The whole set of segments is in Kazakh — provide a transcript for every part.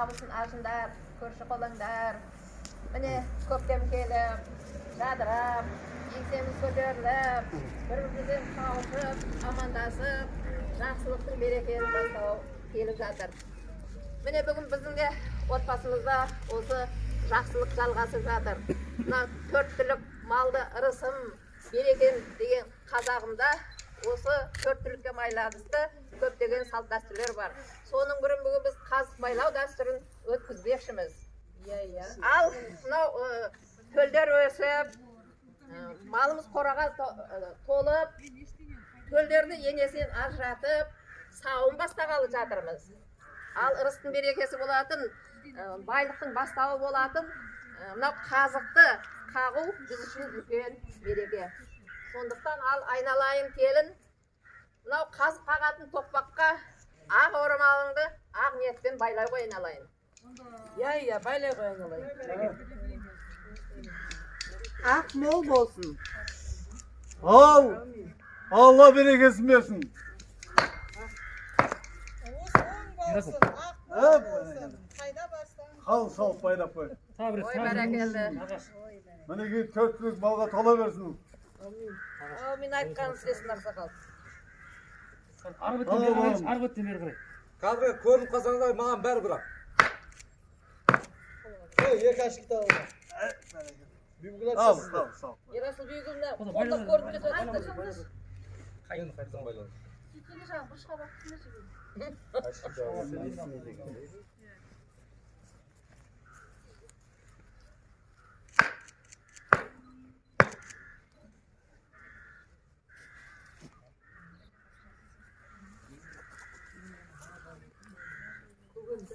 абысын ажындар, көрші қолаңдар. Міне көктем келіп, жадырап, еңсеміз көтеріліп, бір-бірімізден қауышып, амандасып, жақсылықтың берекелі бастау келіп жатыр. Міне бүгін біздің де отбасымызда осы жақсылық жалғасып жатыр. Мына 4 түлік малды ырысым берекен деген қазағымда осы 4 түлікке байланысты көптеген салт дәстүрлер бар. Соның бірін бүгін біз қазық байлау дәстүрін өткізбекшіміз. Ал мынау төлдер өсіп, малымыз қораға толып, төлдерді енесінен ажыратып, сауын бастағалы жатырмыз. Ал ырыстың берекесі болатын, байлықтың бастауы болатын, мынау қазықты қағу біз үшін үлкен береке. Сондықтан ал айналайын келін, мынау қазық қағатын тоқпаққа ақ орамалыңды ақ ниетпен байлай қой айналайын. Иә, байлай қой айналайын. Ақ мол болсын. Ал, Алла берекесін берсін. Хал сал пайдап қой. Ой, бәрекелді. Мінеки 4 түлік малға тола берсін. Мен айтқаным істесін ақсақал. Арбыттен бері қарай. Қазір көрініп қалсаңыздар маған бәрі бірақ. Екі ашық кітабы. Ал. Ерасыл бүйгіліне қолдап көріп кетеді. Қайын қайырсаң байланып. Келе жаңа бұрышқа бақтыңыз ғой.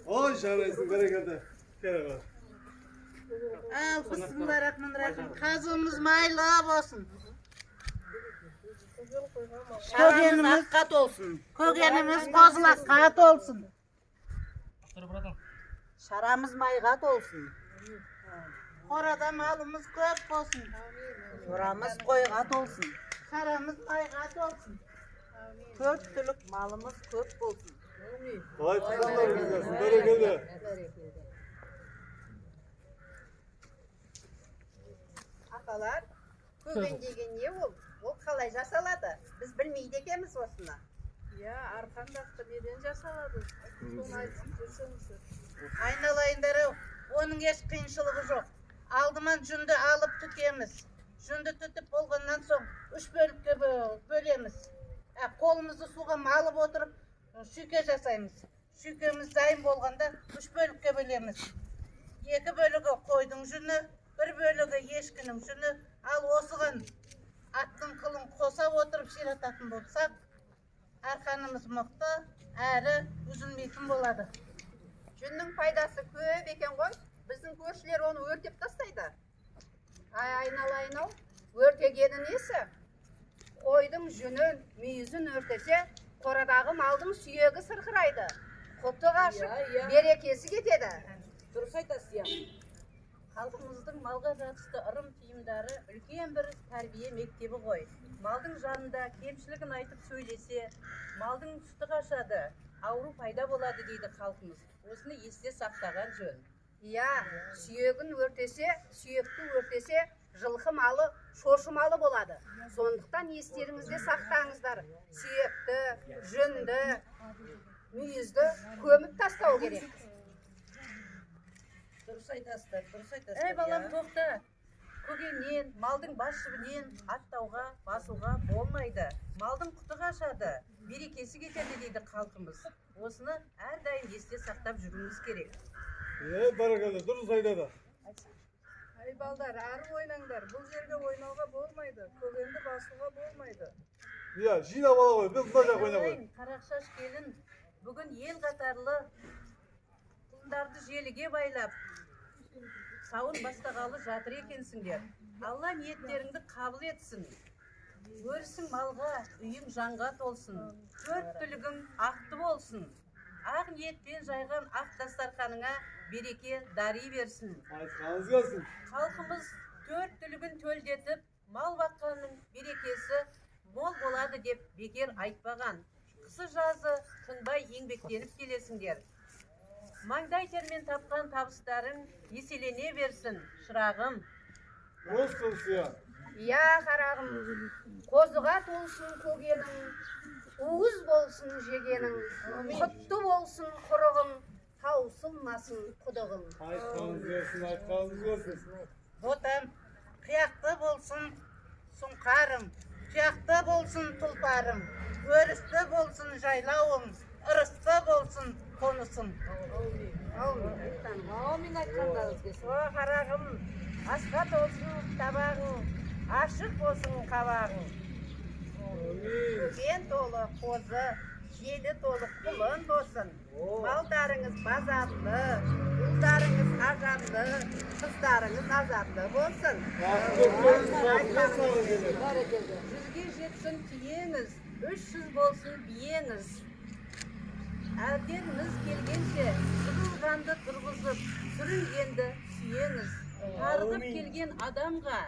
Ой, жарайсың, берекелді. Ал, Bismillahirrahmanirrahim. Қазымыз майлы болсын. Көгеніміз аққа толсын. Көгеніміз қозылаққа толсын. Шарамыз майға толсын. Қорада малымыз көп болсын. Жорамыз қойға толсын. Шарамыз майға толсын. 4 түлік малымыз көп болсын. Ой, тұтандар берекесін, берекелді. Ақалар, көген деген не ол? Ол қалай жасалады? Біз білмейді екенбіз осыны. Арқандақты неден жасалады? Соны айтып көрсеңіздер. Айналайындар, оның еш қиыншылығы жоқ. Алдымен жүнді алып түкеміз. Жүнді түтіп болғаннан соң 3 бөлікке бөлеміз. Қолымызды суға малып отырып шүйке жасаймыз. Шүйкеміз дайын болғанда 3 бөлікке бөлеміз. 2 бөлігі қойдың жүні, 1 бөлігі ешкінің жүні. Ал осыған аттың қылын қоса отырып ширататын болсақ, арқанымыз мықты, әрі үзілмейтін болады. Жүннің пайдасы көп екен ғой. Біздің көршілер оны өртеп тастайды. Айналайын-ау, өртегені несі? Қойдың жүнін, мүйізін өртесе, қорадағы малдың сүйегі сырқырайды. Құты қашып, берекесі кетеді. Дұрыс айтасыз, халқымыздың малға қатысты ырым тиымдары үлкен бір тәрбие мектебі ғой. Малдың жанында кемшілігін айтып сөйлесе, малдың сүті қашады, ауру пайда болады дейді халқымыз. Осыны есте сақтаған жөн. Сүйегін өртесе, сүйекті өртесе, жылқы малы, шошы малы болады. Сондықтан естеріңізде сақтаңыздар. Сүйекті, жүнді, мүйізді көміп тастау керек. Дұрыс айтасыздар, Ей балам, тоқта. Көгеннен, малдың бас жібінен аттауға, басуға болмайды. Малдың құты қашады, берекесі кетеді дейді халқымыз. Осыны әрдайым есте сақтап жүруіміз керек. Берекелді, дұрыс айтады. Ай балдар, ары ойнаңдар. Бұл жерге ойнауға болмайды. Көгенді басуға болмайды. Жинап ала ғой, біз мына жақ ойнап қой. Қарақшаш келін, бүгін ел қатарлы құлындарды желіге байлап, сауын бастағалы жатыр екенсіңдер. Алла ниеттеріңді қабыл етсін. Өрісің малға, үйің жанға толсын. 4 түлігің ақты болсын. Ақ ниетпен жайған ақ дастарханыңа береке дари берсін. Айтқаныңыз келсін. Халқымыз 4 түлігін төлдетіп, мал баққанның берекесі мол болады деп бекер айтпаған. Қысы жазы тынбай еңбектеніп келесіңдер. Маңдай термен тапқан табыстарың еселене берсін, шырағым. Olsun ya. Ya қарағым, қозыға толсын көгенің, уыз болсын жегенің, құтты болсын құрығың, таусылмасын құдығың. Aytkanız gelsin, aytkanız gelsin. Ботам, қияқты болсын сұңқарың, тұяқты болсын тұлпарың, өрісті болсын жайлауың, ырысты болсын қонысың. Аумин айтқандарыңыз келсін. О қарағым, асқа толсын табағың, ашық болсын қабағың. Көген толы қозы, желі толы құлын болсын. Балдарыңыз базарлы, ұлдарыңыз ажарлы, қыздарыңыз азарлы болсын. Жүзге жетсін түйеңіз, 300 болсын биеңіз. Әлдеріңіз келгенше, жығылғанды тұрғызып, сүрінгенді сүйеңіз. Тарғып келген адамға,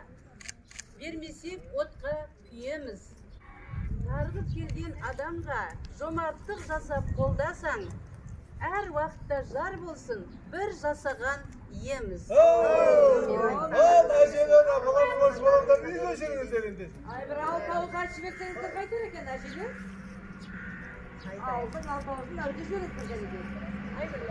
бермесек отқа күйеміз. Тарғып келген адамға жомарттық жасап қолдасаң, әр уақытта жар болсын, бір жасаған еміз. Ayşe'den abalarım hoş balamdan ne göçeriniz elindesin? Ay bir altavuz açıp etseniz kaytar eken Ayşe'de. Aldın altavuzun önce şöyle etmeyeceğiz. Ay bir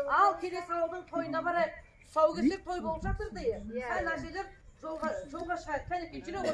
Al kelesi aldın toyuna bara sağ götür toy olacaktır diye. Sen Ayşe'ler жолға шығайық, кәнекей жүре ғой.